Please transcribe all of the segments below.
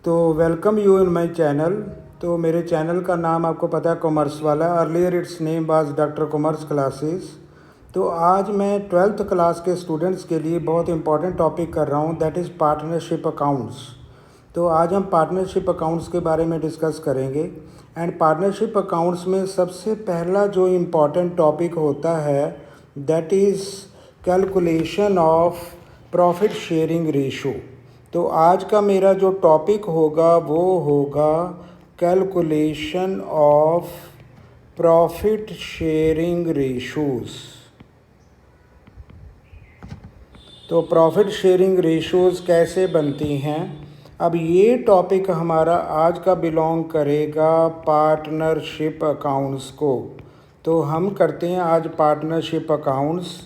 तो welcome you in my channel. तो मेरे चैनल का नाम आपको पता है कॉमर्स वाला। Earlier it's name was doctor commerce classes. तो आज मैं 12th क्लास के स्टूडेंट्स के लिए बहुत इंपॉर्टेंट टॉपिक कर रहा हूँ, दैट इज़ पार्टनरशिप अकाउंट्स। तो आज हम पार्टनरशिप अकाउंट्स के बारे में डिस्कस करेंगे। एंड पार्टनरशिप अकाउंट्स में सबसे पहला जो इम्पॉर्टेंट टॉपिक होता है that is calculation of profit sharing ratio. तो आज का मेरा जो टॉपिक होगा वो होगा calculation of profit sharing ratios. तो प्रॉफिट शेयरिंग रेशोज़ कैसे बनती हैं, अब ये टॉपिक हमारा आज का बिलोंग करेगा पार्टनरशिप अकाउंट्स को। तो हम करते हैं आज पार्टनरशिप अकाउंट्स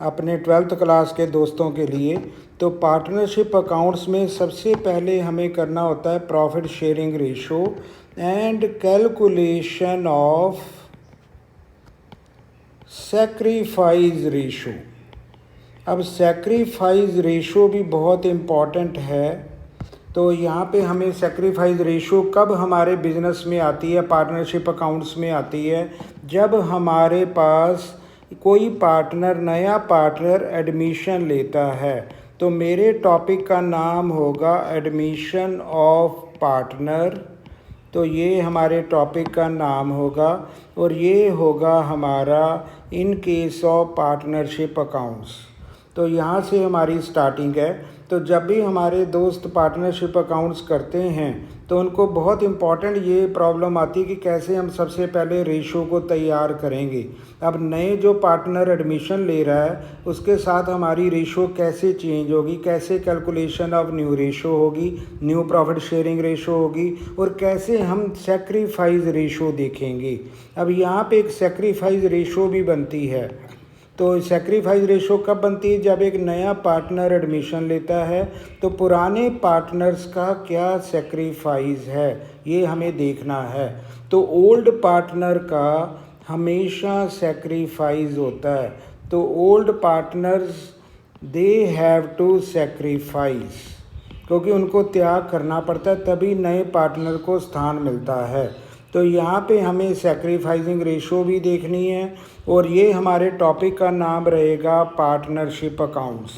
अपने 12th क्लास के दोस्तों के लिए। तो पार्टनरशिप अकाउंट्स में सबसे पहले हमें करना होता है profit sharing ratio and calculation of sacrifice ratio. अब सैक्रिफाइस रेशो भी बहुत इम्पॉर्टेंट है। तो यहाँ पे हमें सैक्रिफाइस रेशो कब हमारे बिजनेस में आती है, पार्टनरशिप अकाउंट्स में आती है, जब हमारे पास कोई पार्टनर, नया पार्टनर एडमिशन लेता है। तो मेरे टॉपिक का नाम होगा एडमिशन ऑफ पार्टनर। तो ये हमारे टॉपिक का नाम होगा और ये होगा हमारा इन केस ऑफ पार्टनरशिप अकाउंट्स। तो यहाँ से हमारी स्टार्टिंग है। तो जब भी हमारे दोस्त पार्टनरशिप अकाउंट्स करते हैं तो उनको बहुत इम्पॉर्टेंट ये प्रॉब्लम आती है कि कैसे हम सबसे पहले रेशो को तैयार करेंगे। अब नए जो पार्टनर एडमिशन ले रहा है उसके साथ हमारी रेशो कैसे चेंज होगी, कैसे कैलकुलेशन ऑफ न्यू रेशो होगी, न्यू प्रॉफिट शेयरिंग रेशो होगी, और कैसे हम सैक्रिफाइस रेशो देखेंगे। अब यहाँ पे एक सैक्रिफाइस रेशो भी बनती है। तो सैक्रिफाइस रेशो कब बनती है, जब एक नया पार्टनर एडमिशन लेता है तो पुराने पार्टनर्स का क्या सैक्रिफाइस है ये हमें देखना है। तो ओल्ड पार्टनर का हमेशा सैक्रिफाइस होता है। तो old partners they have to sacrifice, क्योंकि उनको त्याग करना पड़ता है तभी नए पार्टनर को स्थान मिलता है। तो यहाँ पे हमें सैक्रिफाइसिंग रेशो भी देखनी है और ये हमारे टॉपिक का नाम रहेगा पार्टनरशिप अकाउंट्स।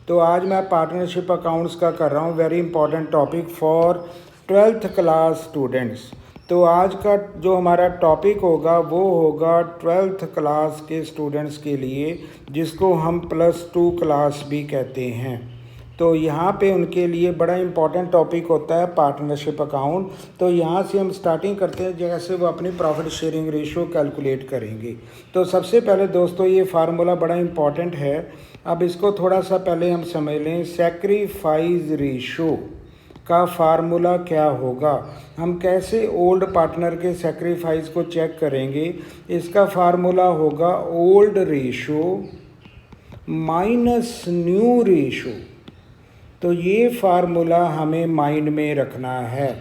तो आज मैं पार्टनरशिप अकाउंट्स का कर रहा हूँ, very important topic for 12th class students. तो आज का जो हमारा टॉपिक होगा वो होगा 12th क्लास के स्टूडेंट्स के लिए, जिसको हम +2 क्लास भी कहते हैं। तो यहाँ पे उनके लिए बड़ा इम्पॉर्टेंट टॉपिक होता है पार्टनरशिप अकाउंट। तो यहाँ से हम स्टार्टिंग करते हैं जैसे वो अपनी प्रॉफिट शेयरिंग रेशो कैलकुलेट करेंगे। तो सबसे पहले दोस्तों ये फार्मूला बड़ा इम्पॉर्टेंट है। अब इसको थोड़ा सा पहले हम समझ लें। सैक्रिफाइस रेशो का फार्मूला क्या होगा, हम कैसे ओल्ड पार्टनर के सैक्रिफाइस को चेक करेंगे। इसका फार्मूला होगा old ratio minus new ratio. तो ये फार्मूला हमें माइंड में रखना है।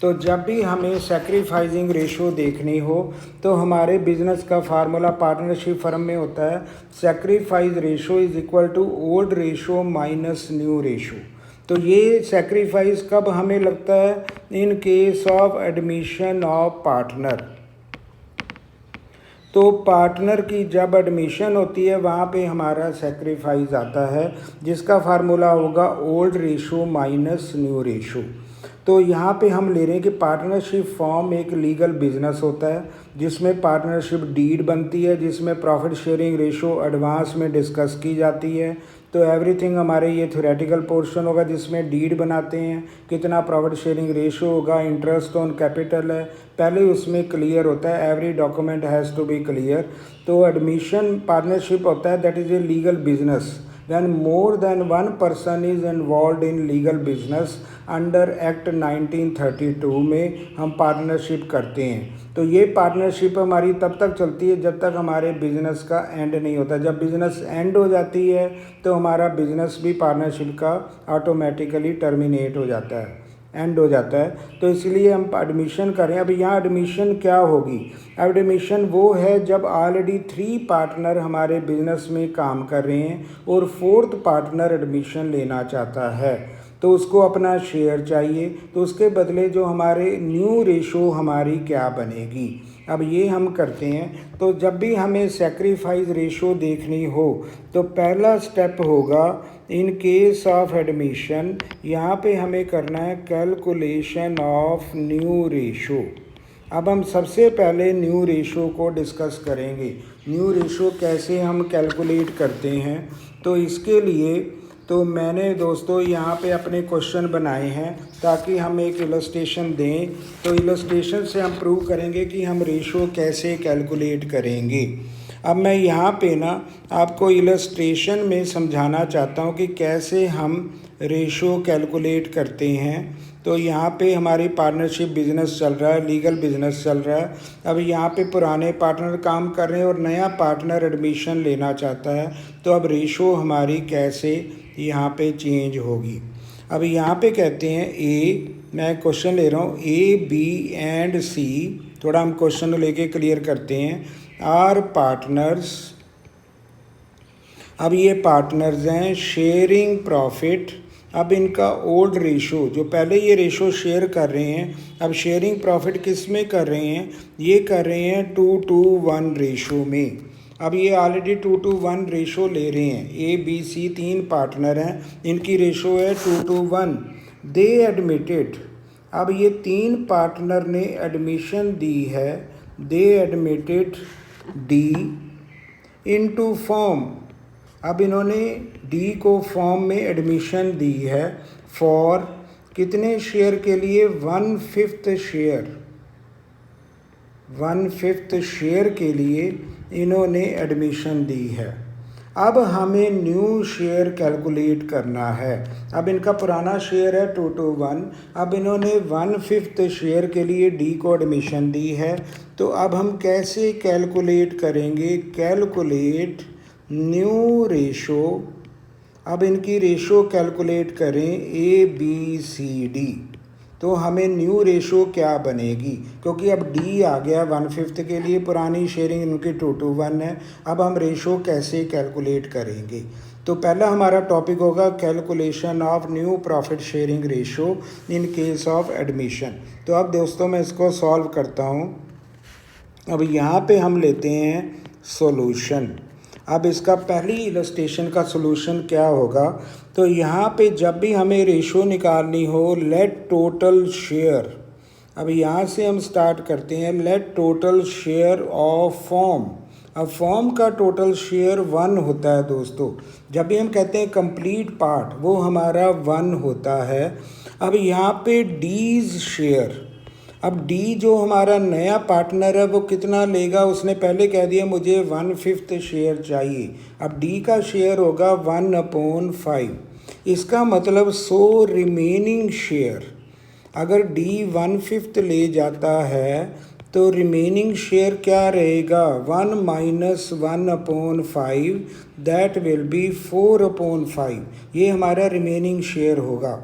तो जब भी हमें सैक्रिफाइसिंग रेशो देखनी हो तो हमारे बिजनेस का फार्मूला पार्टनरशिप फर्म में होता है sacrifice ratio is equal to old ratio minus new ratio. तो ये सैक्रिफाइस कब हमें लगता है, in case of admission of partner. तो पार्टनर की जब एडमिशन होती है वहाँ पे हमारा सैक्रिफाइस आता है, जिसका फार्मूला होगा old ratio minus new ratio. तो यहाँ पे हम ले रहे हैं कि पार्टनरशिप फॉर्म एक लीगल बिजनेस होता है जिसमें पार्टनरशिप डीड बनती है, जिसमें प्रॉफिट शेयरिंग रेशो एडवांस में डिस्कस की जाती है। तो एवरीथिंग हमारे ये थ्योरेटिकल पोर्शन होगा जिसमें डीड बनाते हैं, कितना प्रॉफिट शेयरिंग रेशो होगा, इंटरेस्ट ऑन कैपिटल है, पहले उसमें क्लियर होता है, every document has to be clear. तो एडमिशन पार्टनरशिप होता है that is a legal business when more than one person is involved in legal business under act 1932 में हम पार्टनरशिप करते हैं। तो ये पार्टनरशिप हमारी तब तक चलती है जब तक हमारे बिजनेस का एंड नहीं होता। जब बिज़नेस एंड हो जाती है तो हमारा बिजनेस भी पार्टनरशिप का ऑटोमेटिकली टर्मिनेट हो जाता है, एंड हो जाता है। तो इसलिए हम एडमिशन करें। अब यहाँ एडमिशन क्या होगी, एडमिशन वो है जब ऑलरेडी 3 पार्टनर हमारे बिजनेस में काम कर रहे हैं और 4th पार्टनर एडमिशन लेना चाहता है। तो उसको अपना शेयर चाहिए, तो उसके बदले जो हमारे न्यू रेशो हमारी क्या बनेगी। अब ये हम करते हैं। तो जब भी हमें सैक्रिफाइस रेशो देखनी हो तो पहला स्टेप होगा, इन केस ऑफ एडमिशन यहाँ पे हमें करना है कैलकुलेशन ऑफ न्यू रेशो। अब हम सबसे पहले न्यू रेशो को डिस्कस करेंगे। न्यू रेशो कैसे हम कैलकुलेट करते हैं, तो इसके लिए तो मैंने दोस्तों यहाँ पे अपने क्वेश्चन बनाए हैं ताकि हम एक इलस्ट्रेशन दें। तो इलस्ट्रेशन से हम प्रूव करेंगे कि हम रेशो कैसे कैलकुलेट करेंगे। अब मैं यहाँ पे ना आपको इलस्ट्रेशन में समझाना चाहता हूँ कि कैसे हम रेशो कैलकुलेट करते हैं। तो यहाँ पे हमारी पार्टनरशिप बिजनेस चल रहा है, लीगल बिजनेस चल रहा है। अब यहाँ पे पुराने पार्टनर काम कर रहे हैं और नया पार्टनर एडमिशन लेना चाहता है, तो अब रेशो हमारी कैसे यहाँ पे चेंज होगी। अब यहाँ पे कहते हैं मैं क्वेश्चन ले रहा हूँ, A, B एंड C, थोड़ा हम क्वेश्चन लेके क्लियर करते हैं, आर पार्टनर्स। अब ये पार्टनर्स हैं शेयरिंग प्रॉफिट। अब इनका ओल्ड रेशो, जो पहले ये रेशो शेयर कर रहे हैं, अब शेयरिंग प्रॉफिट किस में कर रहे हैं, ये कर रहे हैं 2:1 रेशो में। अब ये ऑलरेडी 2:1 रेशो ले रहे हैं। ABC 3 पार्टनर हैं, इनकी रेशो है 2:1। दे एडमिटेड, अब ये 3 पार्टनर ने एडमिशन दी है, दे एडमिटेड D इनटू फॉर्म। अब इन्होंने डी को फॉर्म में एडमिशन दी है फॉर कितने शेयर के लिए, 1/5 शेयर। 1/5 शेयर के लिए इन्होंने एडमिशन दी है। अब हमें न्यू शेयर कैलकुलेट करना है। अब इनका पुराना शेयर है 2:1, अब इन्होंने 1/5 शेयर के लिए डी को एडमिशन दी है। तो अब हम कैसे कैलकुलेट करेंगे, कैलकुलेट न्यू रेशो। अब इनकी रेशो कैलकुलेट करें ABCD, तो हमें न्यू रेशो क्या बनेगी, क्योंकि अब D आ गया 1/5 के लिए, पुरानी शेयरिंग इनकी 2:1 है। अब हम रेशो कैसे कैलकुलेट करेंगे, तो पहला हमारा टॉपिक होगा calculation of new profit sharing ratio in case of admission. तो अब दोस्तों मैं इसको सॉल्व करता हूँ। अब यहाँ पे हम लेते हैं सॉल्यूशन। अब इसका पहली इलस्ट्रेशन का सॉल्यूशन क्या होगा, तो यहाँ पे जब भी हमें रेशो निकालनी हो, लेट टोटल शेयर। अब यहाँ से हम स्टार्ट करते हैं, let total share of form. अब फॉर्म का टोटल शेयर 1 होता है दोस्तों। जब भी हम कहते हैं कंप्लीट पार्ट, वो हमारा 1 होता है। अब यहाँ पे डीज शेयर, अब डी जो हमारा नया पार्टनर है वो कितना लेगा, उसने पहले कह दिया मुझे 1/5 शेयर चाहिए। अब डी का शेयर होगा 1/5। इसका मतलब 100 रिमेनिंग शेयर। अगर डी 1/5 ले जाता है तो रिमेनिंग शेयर क्या रहेगा, 1 - 1/5, दैट विल बी 4/5। ये हमारा रिमेनिंग शेयर होगा।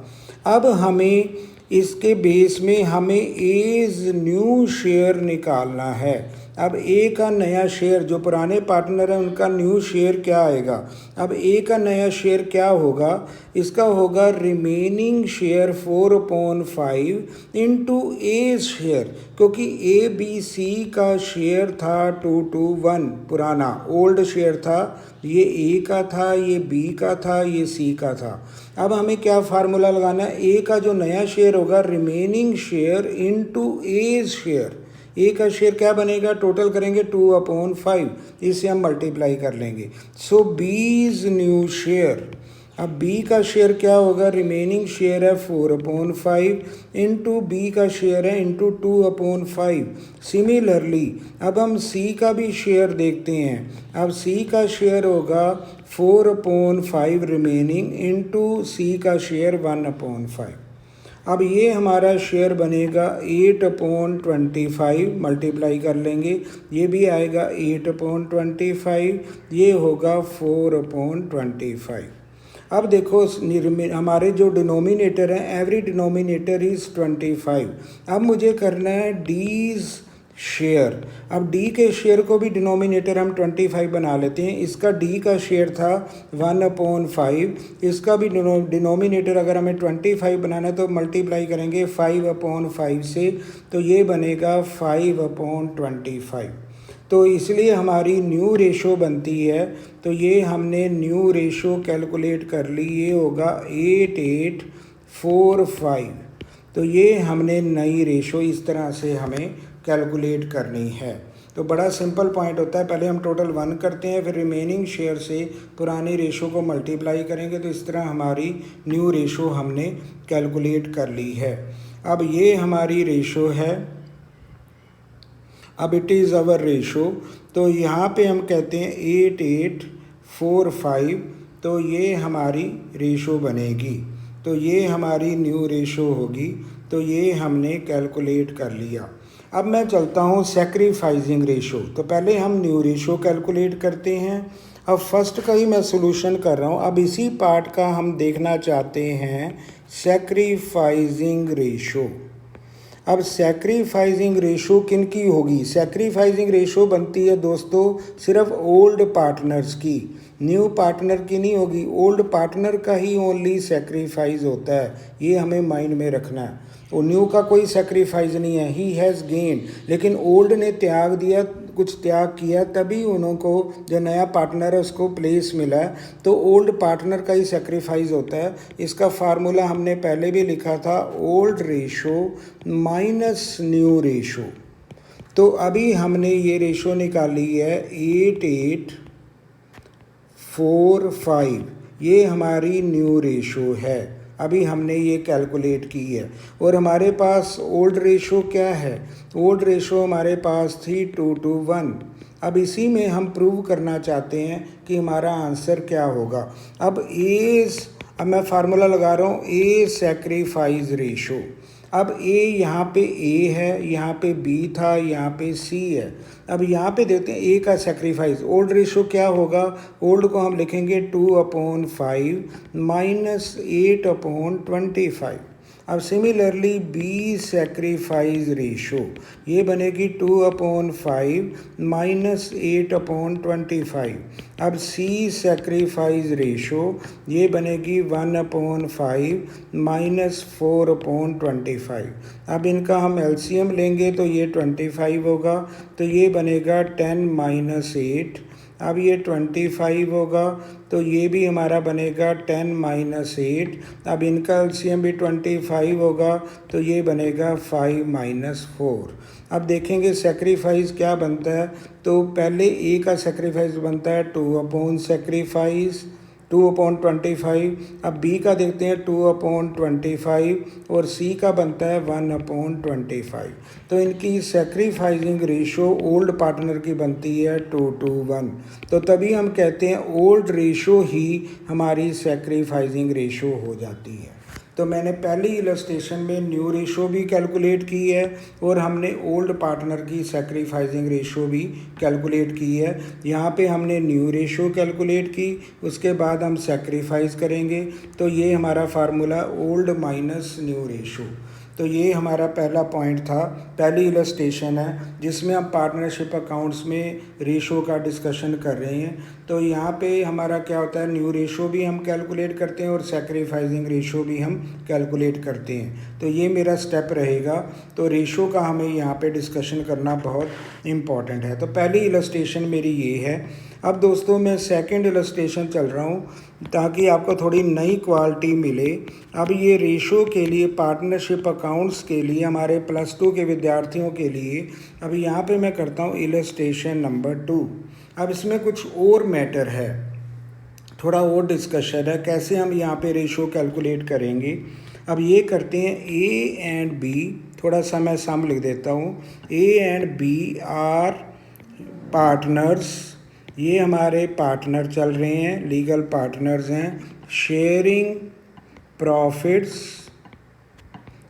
अब हमें इसके बेस में हमें एज न्यू शेयर निकालना है। अब ए का नया शेयर, जो पुराने पार्टनर हैं उनका न्यू शेयर क्या आएगा। अब ए का नया शेयर क्या होगा, इसका होगा रिमेनिंग शेयर 4/5 इंटू ए शेयर, क्योंकि ABC का शेयर था 2:1, पुराना ओल्ड शेयर था, ये ए का था, ये बी का था, ये सी का था। अब हमें क्या फार्मूला लगाना है, ए का जो नया शेयर होगा रिमेनिंग शेयर इनटू ए शेयर। ए का शेयर क्या बनेगा, टोटल करेंगे 2/5, इससे हम मल्टीप्लाई कर लेंगे। सो बीज न्यू शेयर। अब बी का शेयर क्या होगा, रिमेनिंग शेयर है 4/5 इंटू बी का शेयर है इंटू 2/5। सिमिलरली अब हम सी का भी शेयर देखते हैं। अब सी का शेयर होगा 4/5 रिमेनिंग इंटू सी का शेयर 1/5। अब ये हमारा शेयर बनेगा 8/25, मल्टीप्लाई कर लेंगे, ये भी आएगा 8/25, ये होगा 4/25। अब देखो हमारे जो डिनोमिनेटर हैं, एवरी डिनोमिनेटर इज़ 25। अब मुझे करना है डीज शेयर। अब डी के शेयर को भी डिनोमिनेटर हम 25 बना लेते हैं। इसका डी का शेयर था 1/5, इसका भी डिनोमिनेटर अगर हमें 25 बनाना है तो मल्टीप्लाई करेंगे 5/5 से, तो ये बनेगा 5/25। तो इसलिए हमारी न्यू रेशो बनती है। तो ये हमने न्यू रेशो कैलकुलेट कर ली, ये होगा 8845। तो ये हमने नई रेशो इस तरह से हमें कैलकुलेट करनी है। तो बड़ा सिंपल पॉइंट होता है, पहले हम टोटल 1 करते हैं, फिर रिमेनिंग शेयर से पुरानी रेशो को मल्टीप्लाई करेंगे, तो इस तरह हमारी न्यू रेशो हमने कैलकुलेट कर ली है। अब ये हमारी रेशो है, अब इट इज़ अवर रेशो। तो यहाँ पे हम कहते हैं 8845, तो ये हमारी रेशो बनेगी। तो ये हमारी न्यू रेशो होगी। तो ये हमने कैलकुलेट कर लिया। अब मैं चलता हूँ सैक्रिफाइसिंग रेशो। तो पहले हम न्यू रेशो कैलकुलेट करते हैं। अब फर्स्ट का ही मैं सोल्यूशन कर रहा हूँ। अब इसी पार्ट का हम देखना चाहते हैं सैक्रिफाइसिंग रेशो। अब सैक्रिफाइसिंग रेशो किन की होगी? सैक्रिफाइसिंग रेशो बनती है दोस्तों सिर्फ ओल्ड पार्टनर्स की, न्यू पार्टनर की नहीं होगी। ओल्ड पार्टनर का ही ओनली सैक्रिफाइस होता है, ये हमें माइंड में रखना है। वो न्यू का कोई सैक्रिफाइस नहीं है, ही हैज़ गेन। लेकिन ओल्ड ने त्याग दिया, कुछ त्याग किया, तभी उनको जो नया पार्टनर है उसको प्लेस मिला है। तो ओल्ड पार्टनर का ही सैक्रिफाइस होता है। इसका फार्मूला हमने पहले भी लिखा था, old ratio minus new ratio. तो अभी हमने ये रेशो निकाली है 8845, ये हमारी न्यू रेशो है। अभी हमने ये कैलकुलेट की है। और हमारे पास ओल्ड रेशो क्या है? ओल्ड रेशो हमारे पास थी 2:1। अब इसी में हम प्रूव करना चाहते हैं कि हमारा आंसर क्या होगा। अब मैं फार्मूला लगा रहा हूँ, ए सैक्रिफाइस रेशो। अब ए यहाँ पे ए है, यहाँ पे बी था, यहाँ पे सी है। अब यहाँ पे देखते हैं ए का सैक्रिफाइस। ओल्ड रेशो क्या होगा? ओल्ड को हम लिखेंगे 2/5 माइनस 8/25। अब सिमिलरली बी सैक्रिफाइस रेशो, ये बनेगी 2/5 माइनस 8/25। अब सी सैक्रिफाइस रेशो, ये बनेगी 1/5 माइनस 4/25। अब इनका हम एलसीएम लेंगे तो ये 25 होगा, तो ये बनेगा 10 माइनस 8। अब ये 25 होगा, तो ये भी हमारा बनेगा 10 माइनस 8। अब इनका एलसीएम भी 25 होगा, तो ये बनेगा 5 माइनस 4। अब देखेंगे सैक्रिफाइस क्या बनता है। तो पहले ए का सैक्रिफाइस बनता है 2/25। अब बी का देखते हैं 2/25 और सी का बनता है 1/25। तो इनकी सैक्रिफाइसिंग रेशो ओल्ड पार्टनर की बनती है 2:1। तो तभी हम कहते हैं ओल्ड रेशो ही हमारी सैक्रिफाइसिंग रेशो हो जाती है। तो मैंने पहली इलस्ट्रेशन में न्यू रेशो भी कैलकुलेट की है और हमने ओल्ड पार्टनर की सैक्रिफाइसिंग रेशो भी कैलकुलेट की है। यहाँ पे हमने न्यू रेशो कैलकुलेट की, उसके बाद हम सैक्रिफाइस करेंगे। तो ये हमारा formula old minus new ratio. तो ये हमारा पहला पॉइंट था, पहली इलस्ट्रेशन है जिसमें हम पार्टनरशिप अकाउंट्स में रेशो का डिस्कशन कर रहे हैं। तो यहाँ पे हमारा क्या होता है, न्यू रेशो भी हम कैलकुलेट करते हैं और सैक्रिफाइसिंग रेशो भी हम कैलकुलेट करते हैं। तो ये मेरा स्टेप रहेगा। तो रेशो का हमें यहाँ पे डिस्कशन करना बहुत इम्पॉर्टेंट है। तो पहली इलस्ट्रेशन मेरी ये है। अब दोस्तों मैं सेकंड इलस्ट्रेशन चल रहा हूँ ताकि आपको थोड़ी नई क्वालिटी मिले। अब ये रेशो के लिए, पार्टनरशिप अकाउंट्स के लिए, हमारे +2 के विद्यार्थियों के लिए, अब यहाँ पे मैं करता हूँ इलस्ट्रेशन नंबर 2। अब इसमें कुछ और मैटर है, थोड़ा और डिस्कशन है कैसे हम यहाँ पे रेशो कैलकुलेट करेंगे। अब ये करते हैं ए एंड बी, थोड़ा सा मैं सम लिख देता हूँ। A and B are partners, ये हमारे पार्टनर चल रहे हैं, लीगल पार्टनर्स हैं। शेयरिंग प्रॉफिट्स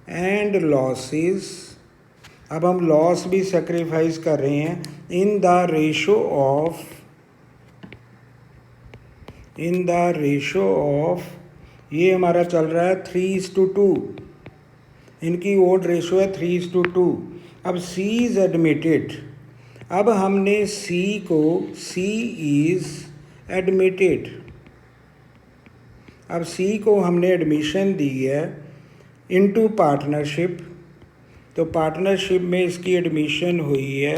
एंड लॉसेस, अब हम लॉस भी सेक्रीफाइस कर रहे हैं इन द रेशो ऑफ, ये हमारा चल रहा है 3:2। इनकी ओल्ड रेशो है 3:2। अब C इज़ एडमिटेड। अब हमने C को C इज़ एडमिटेड, अब C को हमने एडमिशन दी है इनटू पार्टनरशिप, तो पार्टनरशिप में इसकी एडमिशन हुई है,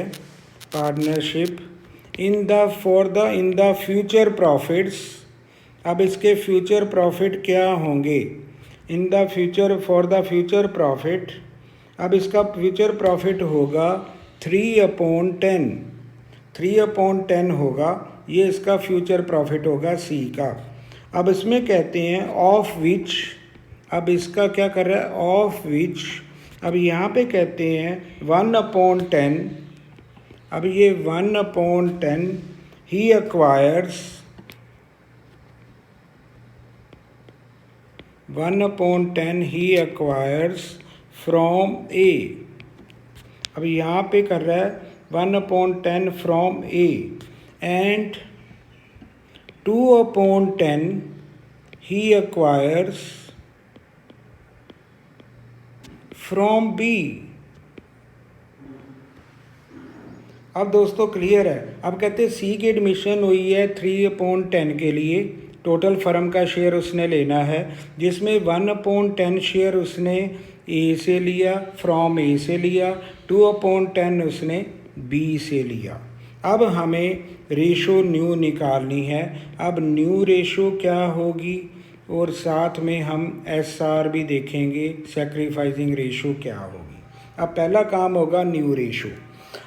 partnership in the future profits. अब इसके फ्यूचर प्रॉफिट क्या होंगे, in the future, for the future profit. अब इसका फ्यूचर प्रॉफिट होगा 3/10, 3/10 होगा, ये इसका फ्यूचर प्रॉफिट होगा C का। अब इसमें कहते हैं ऑफ विच, अब इसका क्या कर रहा है, ऑफ विच, अब यहाँ पे कहते हैं 1/10, अब ये 1/10 he acquires, 1/10 he acquires from A। अब यहाँ पे कर रहा है 1/10 from A and 2/10 he acquires from B। अब दोस्तों क्लियर है। अब कहते हैं C की एडमिशन हुई है 3/10 के लिए, टोटल फर्म का शेयर उसने लेना है, जिसमें 1/10 शेयर उसने A से लिया, फ्रॉम A से लिया, 2/10 उसने B से लिया। अब हमें रेशो न्यू निकालनी है। अब न्यू रेशो क्या होगी, और साथ में हम SR भी देखेंगे, सैक्रिफाइसिंग रेशो क्या होगी। अब पहला काम होगा न्यू रेशो।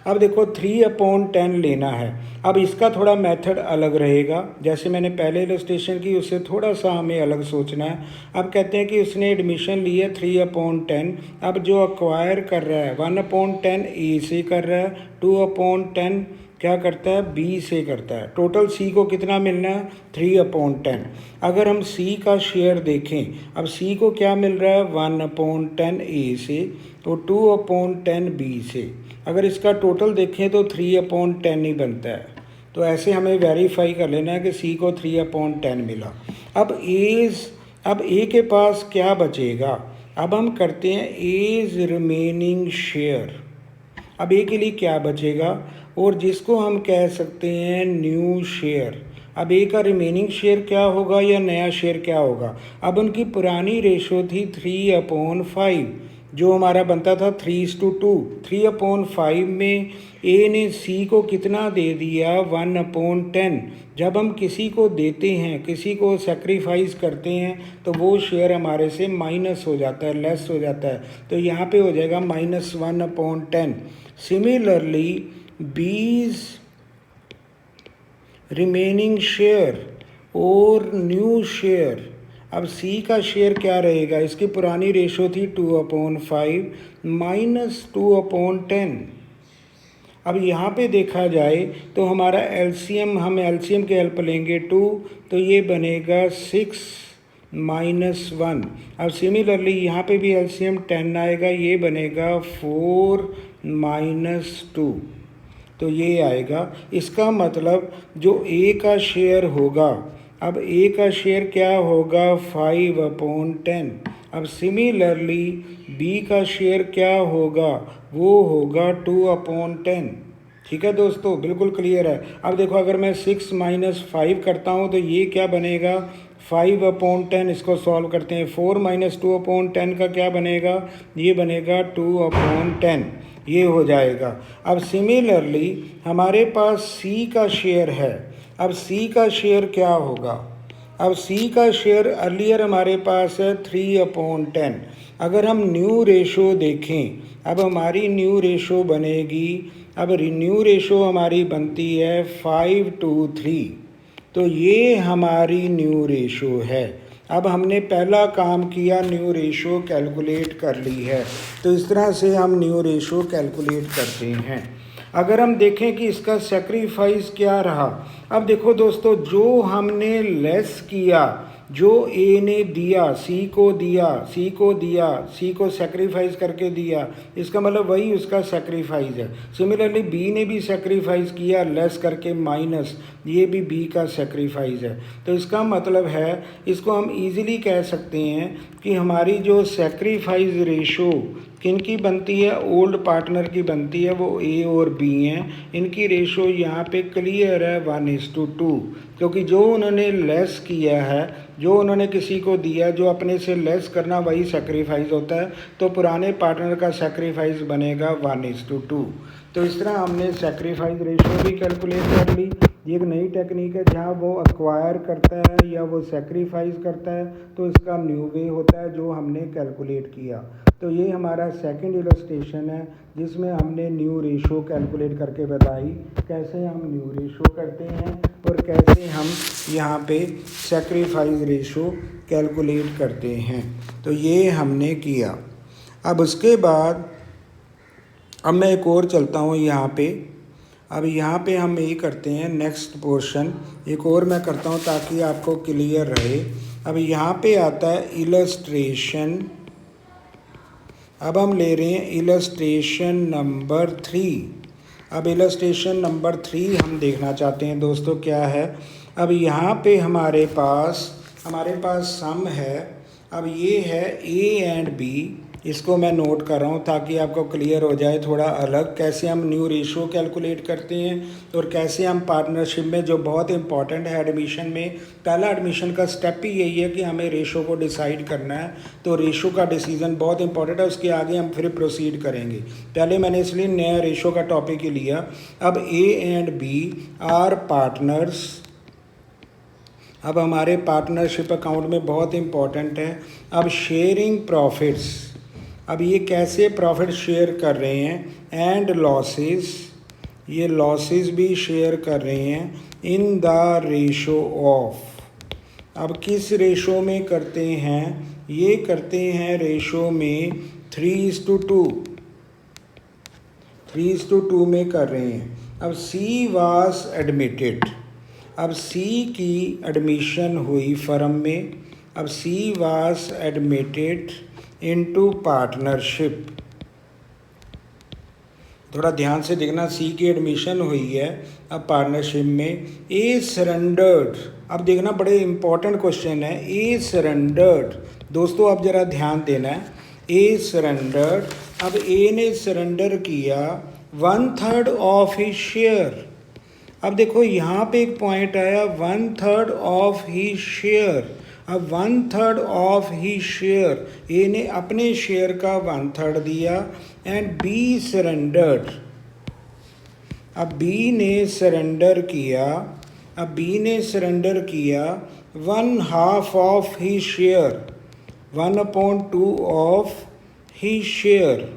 अब देखो 3/10 लेना है। अब इसका थोड़ा मेथड अलग रहेगा, जैसे मैंने पहले इलस्ट्रेशन की उससे थोड़ा सा हमें अलग सोचना है। अब कहते हैं कि उसने एडमिशन ली है 3/10, अब जो अक्वायर कर रहा है 1/10 A से कर रहा है, 2/10 क्या करता है, B से करता है। टोटल C को कितना मिलना है, 3/10। अगर हम C का शेयर देखें, अब C को क्या मिल रहा है, 1/10 A से, तो 2/10 B से। अगर इसका टोटल देखें तो 3/10 ही बनता है। तो ऐसे हमें वेरीफाई कर लेना है कि C को 3/10 मिला। अब A के पास क्या बचेगा, अब हम करते हैं A's रिमेनिंग शेयर। अब A के लिए क्या बचेगा, और जिसको हम कह सकते हैं न्यू शेयर। अब A का रिमेनिंग शेयर क्या होगा या नया शेयर क्या होगा। अब उनकी पुरानी रेशो थी 3/5, जो हमारा बनता था 3:2। 3/5 में A ने C को कितना दे दिया, 1/10। जब हम किसी को देते हैं, किसी को सेक्रीफाइस करते हैं, तो वो शेयर हमारे से माइनस हो जाता है, लेस हो जाता है। तो यहाँ पे हो जाएगा -1/10। सिमिलरली B's रिमेनिंग शेयर और न्यू शेयर। अब C का शेयर क्या रहेगा, इसकी पुरानी रेशो थी 2/5 -2/10। अब यहाँ पे देखा जाए तो हमारा LCM, हम LCM के हेल्प लेंगे 2, तो ये बनेगा 6 - 1। अब सिमिलरली यहाँ पे भी LCM 10 आएगा, ये बनेगा 4 - 2, तो ये आएगा। इसका मतलब जो A का शेयर होगा, अब A का शेयर क्या होगा, 5/10। अब सिमिलरली B का शेयर क्या होगा, वो होगा 2/10। ठीक है दोस्तों, बिल्कुल क्लियर है। अब देखो अगर मैं 6 - 5 करता हूँ तो ये क्या बनेगा, 5/10। इसको सॉल्व करते हैं, 4 - 2/10 का क्या बनेगा, ये बनेगा 2/10, ये हो जाएगा। अब सिमिलरली हमारे पास C का शेयर है। अब C का शेयर क्या होगा, अब C का शेयर अर्लियर हमारे पास है 3/10। अगर हम न्यू रेशो देखें, अब हमारी न्यू रेशो बनेगी, अब न्यू रेशो हमारी बनती है 5:3, तो ये हमारी न्यू रेशो है। अब हमने पहला काम किया, न्यू रेशो कैलकुलेट कर ली है। तो इस तरह से हम न्यू रेशो कैलकुलेट करते हैं। अगर हम देखें कि इसका सेक्रीफाइस क्या रहा, अब देखो दोस्तों, जो हमने लेस किया, जो A ने दिया, C को दिया, C को सेक्रीफाइस करके दिया, इसका मतलब वही उसका सेक्रीफाइस है। सिमिलरली B ने भी सेक्रीफाइस किया लेस करके माइनस, ये भी B का सेक्रीफाइस है। तो इसका मतलब है, इसको हम इजीली कह सकते हैं कि हमारी जो सेक्रीफाइस रेशो किनकी बनती है, ओल्ड पार्टनर की बनती है, वो ए और बी हैं। इनकी रेशो यहाँ पे क्लियर है 1:2, क्योंकि जो उन्होंने लेस किया है, जो उन्होंने किसी को दिया, जो अपने से लेस करना वही सेक्रीफाइस होता है, तो पुराने पार्टनर का सेक्रीफाइस बनेगा 1:2। तो इस तरह हमने सेक्रीफाइस रेशो भी कैलकुलेट कर ली। ये एक नई टेक्निक है, जहाँ वो एक्वायर करता है या वो सेक्रीफाइस करता है, तो इसका न्यू वे होता है जो हमने कैलकुलेट किया। तो ये हमारा सेकंड इलस्ट्रेशन है, जिसमें हमने न्यू रेशो कैलकुलेट करके बताई कैसे हम न्यू रेशो करते हैं और कैसे हम यहाँ पे सेक्रीफाइस रेशो कैलकुलेट करते हैं। तो ये हमने किया। अब उसके बाद अब मैं एक और चलता हूँ यहाँ पे। अब यहाँ पे हम ये करते हैं नेक्स्ट पोर्शन, एक और मैं करता हूँ ताकि आपको क्लियर रहे। अब यहाँ पे आता है इलस्ट्रेशन। अब हम ले रहे हैं इलस्ट्रेशन नंबर 3। अब इलस्ट्रेशन नंबर 3 हम देखना चाहते हैं दोस्तों क्या है। अब यहाँ पे हमारे पास सम है। अब ये है ए एंड बी, इसको मैं नोट कर रहा हूँ ताकि आपको क्लियर हो जाए थोड़ा अलग कैसे हम न्यू रेशो कैलकुलेट करते हैं और कैसे हम पार्टनरशिप में, जो बहुत इंपॉर्टेंट है एडमिशन में, पहला एडमिशन का स्टेप ही यही है कि हमें रेशो को डिसाइड करना है। तो रेशो का डिसीजन बहुत इंपॉर्टेंट है, उसके आगे हम फिर प्रोसीड करेंगे। पहले मैंने इसलिए नया रेशो का टॉपिक ही लिया। अब A and B are partners. अब हमारे पार्टनरशिप अकाउंट में बहुत इंपॉर्टेंट है। अब शेयरिंग प्रॉफिट्स, अब ये कैसे प्रॉफिट शेयर कर रहे हैं, एंड लॉसेस, ये लॉसेस भी शेयर कर रहे हैं इन द रेशो ऑफ। अब किस रेशो में करते हैं, ये करते हैं रेशो में 3:2, 3:2 में कर रहे हैं। अब सी वाज एडमिटेड, अब सी की एडमिशन हुई फर्म में। अब she was admitted into partnership. थोड़ा ध्यान से देखना, सी की एडमिशन हुई है अब पार्टनरशिप में। ए सरेंडर्ड, अब देखना बड़े इंपॉर्टेंट क्वेश्चन है। ए सरेंडर्ड, दोस्तों अब जरा ध्यान देना है। ए सरेंडर्ड, अब ए ने सरेंडर किया 1/3 ऑफ हिज शेयर। अब देखो यहाँ पे एक पॉइंट आया 1/3 ऑफ हिज शेयर। अब 1/3 ऑफ ही शेयर, ए ने अपने शेयर का 1/3 दिया। एंड बी सरेंडर्ड, अब बी ने सरेंडर किया, अब बी ने सरेंडर किया 1/2 of he share, 1/2 of he share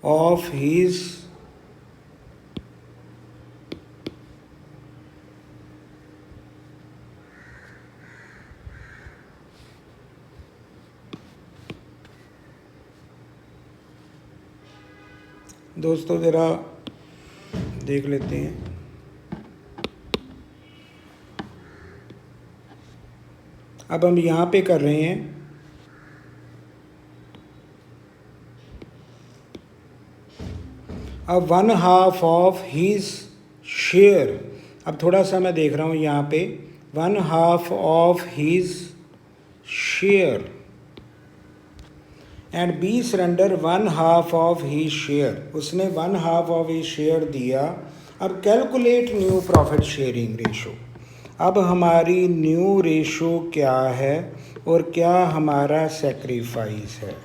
of his दोस्तों ज़रा देख लेते हैं। अब हम यहाँ पे कर रहे हैं अब 1/2 ऑफ हिज शेयर। अब थोड़ा सा मैं देख रहा हूँ यहाँ पे 1/2 of his share and B surrender 1/2 of he share, उसने 1/2 ऑफ ही शेयर दिया। अब calculate new profit sharing ratio. अब हमारी न्यू रेशो क्या है और क्या हमारा सेक्रीफाइस है,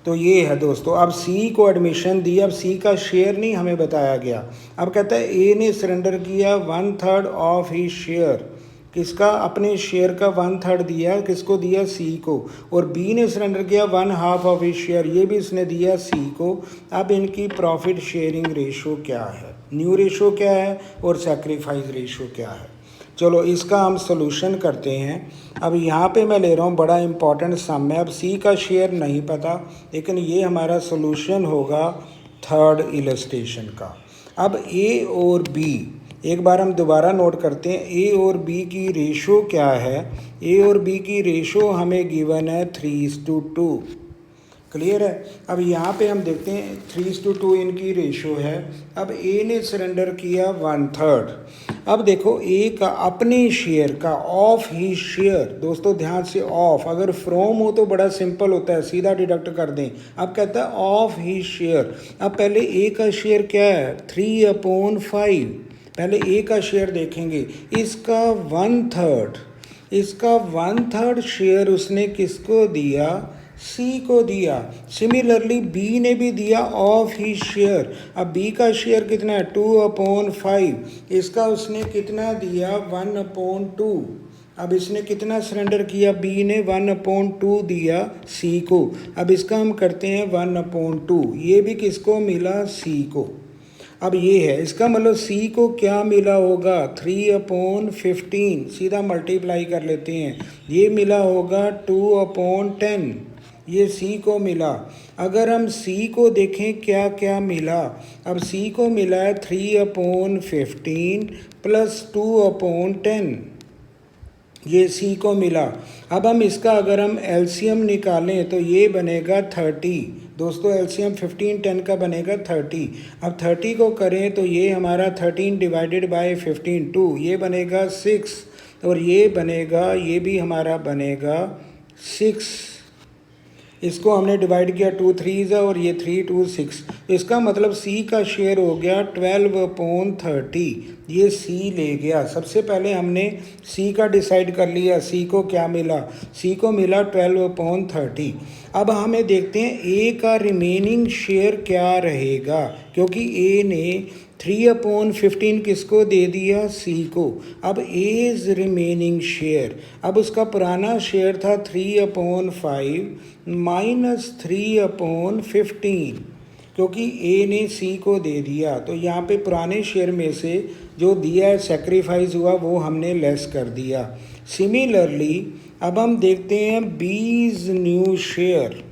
तो ये है दोस्तों। अब सी को एडमिशन दी, अब सी का शेयर नहीं हमें बताया गया। अब कहता है ए ने सरेंडर किया 1/3 ऑफ ही शेयर, किसका, अपने शेयर का 1/3 दिया, किसको दिया, सी को। और बी ने सरेंडर किया 1/2 ऑफ हिज शेयर, ये भी इसने दिया सी को। अब इनकी प्रॉफिट शेयरिंग रेशो क्या है, न्यू रेशो क्या है और सेक्रीफाइस रेशो क्या है। चलो इसका हम सोल्यूशन करते हैं। अब यहाँ पे मैं ले रहा हूँ बड़ा इंपॉर्टेंट सम है। अब सी का शेयर नहीं पता, लेकिन ये हमारा सोल्यूशन होगा थर्ड इलस्ट्रेशन का। अब ए और बी, एक बार हम दोबारा नोट करते हैं, ए और बी की रेशो क्या है। ए और बी की रेशो हमें गिवन है 3:2। क्लियर है। अब यहाँ पे हम देखते हैं 3:2 इनकी रेशो है। अब ए ने सरेंडर किया 1/3। अब देखो ए का अपने शेयर का ऑफ ही शेयर, दोस्तों ध्यान से ऑफ, अगर फ्रॉम हो तो बड़ा सिंपल होता है, सीधा डिडक्ट कर दें। अब कहता है ऑफ ही शेयर। अब पहले ए का शेयर क्या है 3/5, पहले ए का शेयर देखेंगे। इसका 1/3, इसका 1/3 शेयर उसने किसको दिया, सी को दिया। सिमिलरली बी ने भी दिया ऑफ ही शेयर। अब बी का शेयर कितना है 2/5, इसका उसने कितना दिया 1/2। अब इसने कितना सरेंडर किया, बी ने 1/2 दिया सी को। अब इसका हम करते हैं 1/2, ये भी किसको मिला, सी को। अब ये है, इसका मतलब सी को क्या मिला होगा 3/15, सीधा मल्टीप्लाई कर लेते हैं, ये मिला होगा 2/10, ये सी को मिला। अगर हम सी को देखें क्या क्या मिला, अब सी को मिला है 3/15 प्लस 2/10, ये सी को मिला। अब हम इसका अगर हम एलसीएम निकालें तो ये बनेगा 30, दोस्तों एलसीएम 15 10 का बनेगा 30। अब 30 को करें तो ये हमारा 13 डिवाइडेड बाय 15 2, ये बनेगा 6, और ये बनेगा, ये भी हमारा बनेगा 6। इसको हमने डिवाइड किया 2 3 और ये 3 2 6, तो इसका मतलब सी का शेयर हो गया 12/30, ये सी ले गया। सबसे पहले हमने सी का डिसाइड कर लिया, सी को क्या मिला, सी को मिला 12/30। अब हमें देखते हैं ए का रिमेनिंग शेयर क्या रहेगा, क्योंकि ए ने 3/15 किसको दे दिया, सी को। अब एज रिमेनिंग शेयर, अब उसका पुराना शेयर था 3/5 माइनस 3/15, क्योंकि ए ने सी को दे दिया, तो यहाँ पे पुराने शेयर में से जो दिया है सेक्रीफाइस हुआ वो हमने लेस कर दिया। सिमिलरली अब हम देखते हैं बीज न्यू शेयर।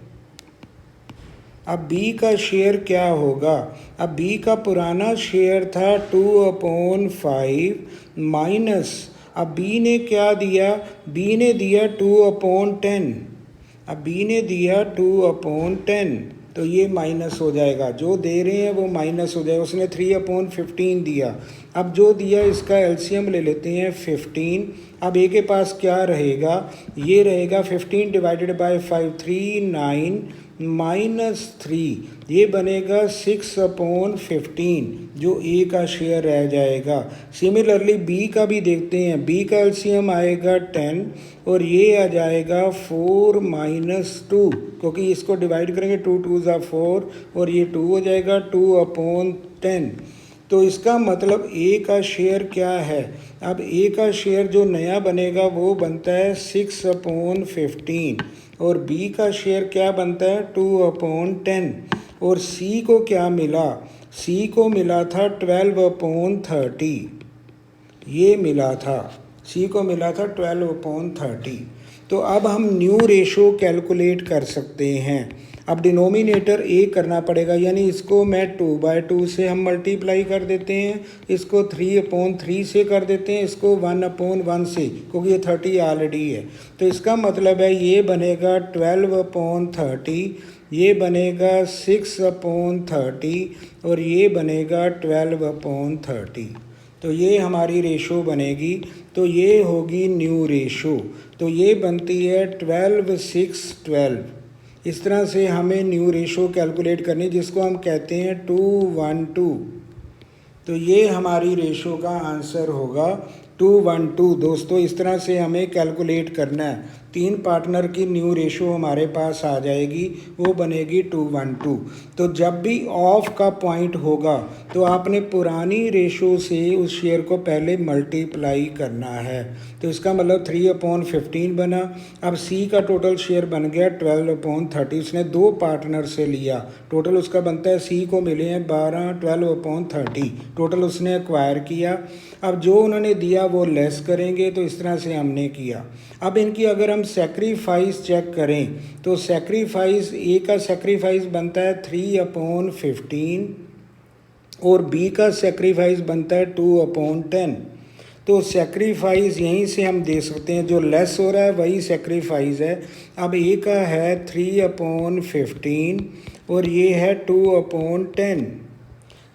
अब बी का शेयर क्या होगा, अब बी का पुराना शेयर था 2/5 माइनस, अब बी ने क्या दिया, बी ने दिया 2/10, अब बी ने दिया 2/10, तो ये माइनस हो जाएगा, जो दे रहे हैं वो माइनस हो जाएगा। उसने 3/15 दिया। अब जो दिया इसका एलसीएम ले लेते हैं 15। अब ए के पास क्या रहेगा, ये रहेगा 15 डिवाइडेड बाय 5 3 9 माइनस 3, ये बनेगा 6/15, जो ए का शेयर रह जाएगा। सिमिलरली बी का भी देखते हैं, बी का एलसीएम आएगा 10 और ये आ जाएगा 4 - 2, क्योंकि इसको डिवाइड करेंगे 2 2 = 4 और ये 2 हो जाएगा 2/10। तो इसका मतलब ए का शेयर क्या है, अब ए का शेयर जो नया बनेगा वो बनता है 6/15 और बी का शेयर क्या बनता है 2/10। और सी को क्या मिला, सी को मिला था 12/30, ये मिला था, सी को मिला था 12/30। तो अब हम न्यू रेशो कैलकुलेट कर सकते हैं। अब डिनोमिनेटर ए करना पड़ेगा, यानी इसको मैं 2/2 से हम मल्टीप्लाई कर देते हैं, इसको 3/3 से कर देते हैं, इसको 1/1 से, क्योंकि ये 30 ऑलरेडी है। तो इसका मतलब है ये बनेगा 12/30, ये बनेगा 6/30 और ये बनेगा 12/30। तो ये हमारी रेशो बनेगी, तो ये होगी न्यू रेशो। तो ये बनती है 12 6 12। इस तरह से हमें न्यू रेशो कैलकुलेट करनी, जिसको हम कहते हैं 2:1:2। तो ये हमारी रेशो का आंसर होगा 2:1:2। दोस्तों इस तरह से हमें कैलकुलेट करना है। 3 पार्टनर की न्यू रेशो हमारे पास आ जाएगी, वो बनेगी 2:1:2। तो जब भी ऑफ का पॉइंट होगा तो आपने पुरानी रेशो से उस शेयर को पहले मल्टीप्लाई करना है। तो इसका मतलब 3/15 बना। अब सी का टोटल शेयर बन गया 12/30, उसने 2 पार्टनर से लिया, टोटल उसका बनता है, सी को मिले हैं 12 12/30, टोटल उसने एक्वायर किया। अब जो उन्होंने दिया वो लेस करेंगे, तो इस तरह से हमने किया। अब इनकी अगर हम सेक्रीफाइस चेक करें तो सेक्रीफाइस, ए का सेक्रीफाइस बनता है 3/15 और बी का सेक्रीफाइस बनता है 2/10। तो सेक्रीफाइस यहीं से हम दे सकते हैं, जो लेस हो रहा है वही सेक्रीफाइस है। अब ए का है 3/15 और ये है 2/10,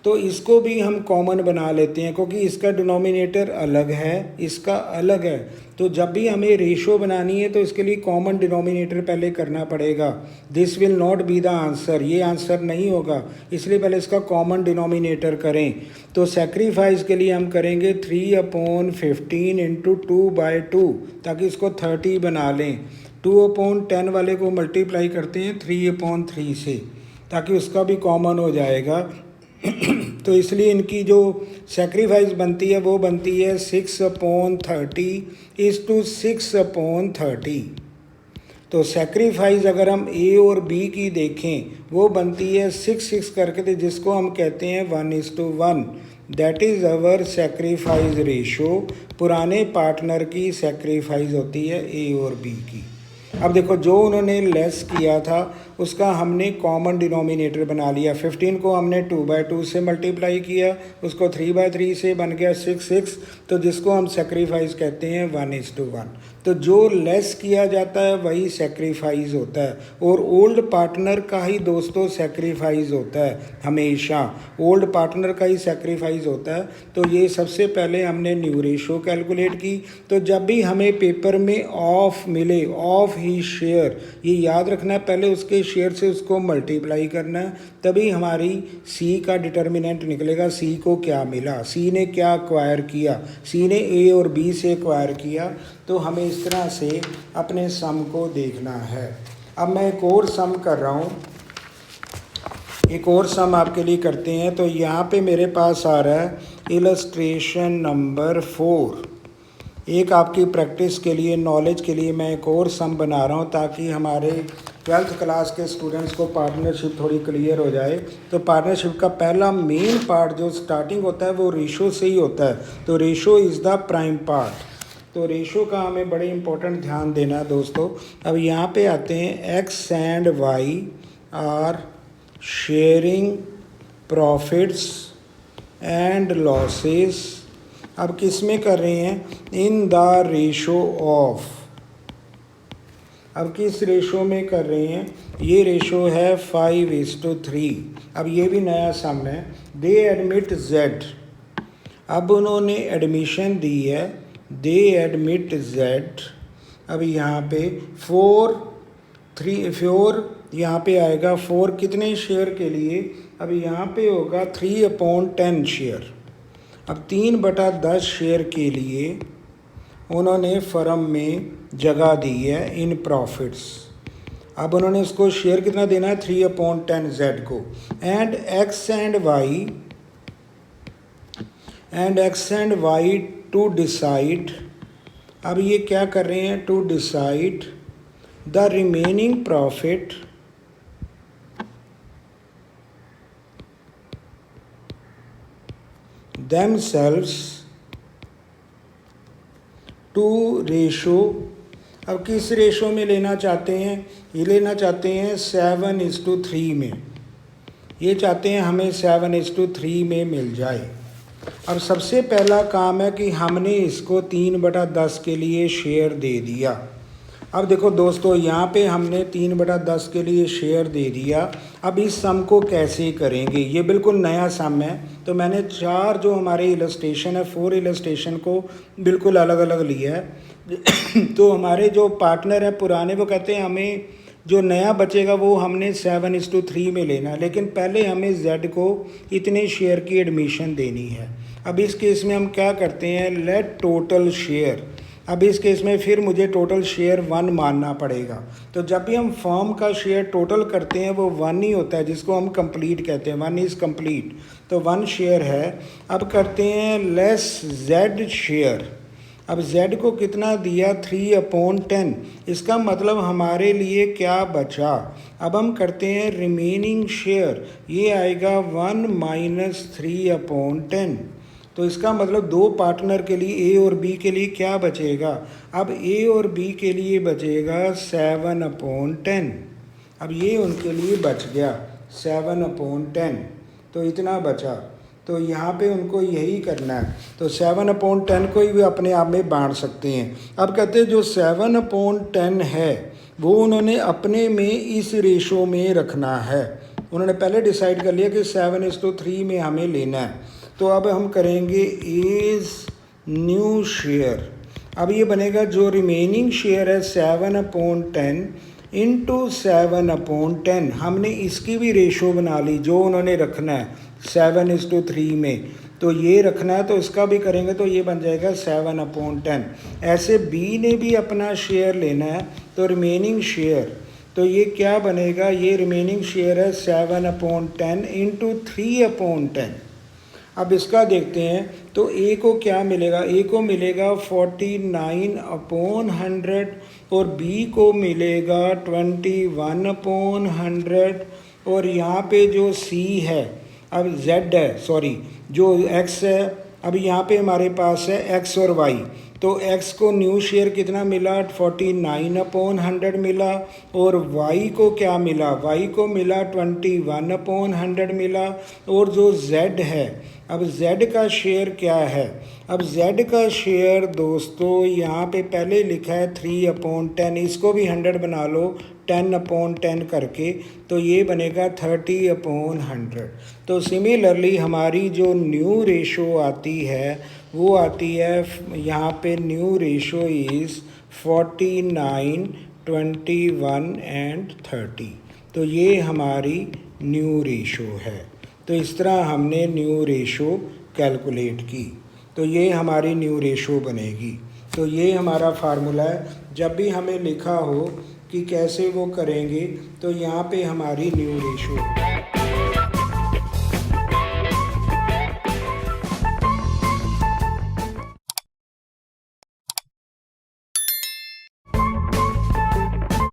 तो इसको भी हम कॉमन बना लेते हैं क्योंकि इसका डिनोमिनेटर अलग है, इसका अलग है। तो जब भी हमें रेशो बनानी है तो इसके लिए कॉमन डिनोमिनेटर पहले करना पड़ेगा। This will not be the answer, ये आंसर नहीं होगा, इसलिए पहले इसका कॉमन डिनोमिनेटर करें। तो सेक्रीफाइस के लिए हम करेंगे 3/15 इंटू 2/2 ताकि इसको 30 बना लें। 2/10 वाले को मल्टीप्लाई करते हैं 3/3 से ताकि उसका भी कॉमन हो जाएगा। तो इसलिए इनकी जो सेक्रीफाइस बनती है वो बनती है 6/30 इज़ टू 6/30। तो सेक्रीफाइस अगर हम ए और बी की देखें वो बनती है 6 करके, तो जिसको हम कहते हैं 1:1। That is our sacrifice ratio. पुराने पार्टनर की सेक्रीफाइस होती है ए और बी की। अब देखो, जो उन्होंने लेस किया था उसका हमने कॉमन डिनोमिनेटर बना लिया। 15 को हमने 2/2 से मल्टीप्लाई किया, उसको 3/3 से बन गया 6, तो जिसको हम सेक्रीफाइस कहते हैं 1:1। तो जो लेस किया जाता है वही सेक्रीफाइस होता है, और ओल्ड पार्टनर का ही दोस्तों सेक्रीफाइस होता है, हमेशा ओल्ड पार्टनर का ही सेक्रीफाइस होता है। तो ये सबसे पहले हमने न्यू रेशो कैलकुलेट की। तो जब भी हमें पेपर में ऑफ मिले, ऑफ ही शेयर, ये याद रखना है, पहले उसके शेयर से उसको मल्टीप्लाई करना है, तभी हमारी सी का डिटर्मिनेंट निकलेगा। सी को क्या मिला, सी ने क्या एक्वायर किया, सी ने ए और बी से एक्वायर किया। तो हमें इस तरह से अपने सम को देखना है। अब मैं एक और सम कर रहा हूँ, एक और सम आपके लिए करते हैं। तो यहाँ पे मेरे पास आ रहा है इलस्ट्रेशन नंबर 4। एक आपकी प्रैक्टिस के लिए, नॉलेज के लिए मैं एक और सम बना रहा हूँ ताकि हमारे 12th क्लास के स्टूडेंट्स को पार्टनरशिप थोड़ी क्लियर हो जाए। तो पार्टनरशिप का पहला मेन पार्ट जो स्टार्टिंग होता है वो रेशो से ही होता है। तो ratio is the prime part. तो रेशो का हमें बड़े इंपॉर्टेंट ध्यान देना है दोस्तों। अब यहाँ पे आते हैं, X and Y are sharing profits and losses. अब किस में कर रहे हैं, इन द रेशो ऑफ। अब किस रेशो में कर रहे हैं, ये रेशो है 5:3। अब ये भी नया सम है। दे एडमिट जेड। अब उन्होंने एडमिशन दी है, दे एडमिट जेड। अब यहाँ पे 4 यहाँ पे आएगा 4 कितने शेयर के लिए, अब यहाँ पे होगा 3/10 शेयर। अब 3/10 शेयर के लिए उन्होंने फर्म में जगह दी है इन प्रॉफिट्स। अब उन्होंने उसको शेयर कितना देना है, 3/10 जेड को। And X and Y to decide. अब ये क्या कर रहे हैं, to decide the remaining profit themselves to रेशो। अब किस रेशो में लेना चाहते हैं, ये लेना चाहते हैं 7:3 में। ये चाहते हैं हमें 7:3 में मिल जाए। अब सबसे पहला काम है कि हमने इसको 3/10 के लिए शेयर दे दिया। अब देखो दोस्तों, यहाँ पे हमने 3/10 के लिए शेयर दे दिया। अब इस सम को कैसे करेंगे, ये बिल्कुल नया सम है। तो मैंने 4 जो हमारे इलस्ट्रेशन है, 4 इलस्ट्रेशन को बिल्कुल अलग अलग लिया है। तो हमारे जो पार्टनर है पुराने, वो कहते हैं हमें जो नया बचेगा वो हमने 7:3 में लेना है, लेकिन पहले हमें जेड को इतने शेयर की एडमिशन देनी है। अब इस केस में हम क्या करते हैं, लेट टोटल शेयर। अब इस केस में फिर मुझे टोटल शेयर 1 मानना पड़ेगा। तो जब भी हम फर्म का शेयर टोटल करते हैं वो 1 ही होता है, जिसको हम कंप्लीट कहते हैं, 1 इज़ कंप्लीट। तो 1 शेयर है। अब करते हैं लेस जेड शेयर। अब z को कितना दिया, 3/10। इसका मतलब हमारे लिए क्या बचा। अब हम करते हैं रिमेनिंग शेयर, ये आएगा 1 - 3/10। तो इसका मतलब 2 पार्टनर के लिए, ए और बी के लिए क्या बचेगा, अब ए और बी के लिए बचेगा 7/10। अब ये उनके लिए बच गया 7/10, तो इतना बचा। तो यहाँ पे उनको यही करना है। तो 7/10 को ही वे अपने आप में बांट सकते हैं। अब कहते हैं जो 7/10 है वो उन्होंने अपने में इस रेशो में रखना है। उन्होंने पहले डिसाइड कर लिया कि 7:3 में हमें लेना है। तो अब हम करेंगे इज़ न्यू शेयर। अब ये बनेगा जो रिमेनिंग शेयर है 7/10 इंटू 7/10, हमने इसकी भी रेशो बना ली जो उन्होंने रखना है 7:3 में, तो ये रखना है तो इसका भी करेंगे तो ये बन जाएगा 7/10। ऐसे बी ने भी अपना शेयर लेना है तो रिमेनिंग शेयर, तो ये क्या बनेगा, ये रिमेनिंग शेयर है 7/10 इंटू 3/10। अब इसका देखते हैं तो ए को क्या मिलेगा, ए को मिलेगा 49/100 और बी को मिलेगा 21/100। और यहाँ पे जो सी है, अब जेड है, सॉरी जो एक्स है, अब यहाँ पे हमारे पास है एक्स और वाई। तो एक्स को न्यू शेयर कितना मिला 49/100 मिला, और वाई को क्या मिला, वाई को मिला 21/100 मिला। और जो जेड है, अब जेड का शेयर क्या है, अब जेड का शेयर दोस्तों यहाँ पे पहले लिखा है 3/10, इसको भी 100 बना लो 10/10 करके, तो ये बनेगा 30/100। तो सिमिलरली हमारी जो न्यू रेशो आती है वो आती है, यहाँ पे न्यू रेशो इज़ 49, 21 एंड 30। तो ये हमारी न्यू रेशो है। तो इस तरह हमने न्यू रेशो कैलकुलेट की, तो ये हमारी न्यू रेशो बनेगी। तो ये हमारा फार्मूला है। जब भी हमें लिखा हो कि कैसे वो करेंगे तो यहाँ पे हमारी न्यू रेशो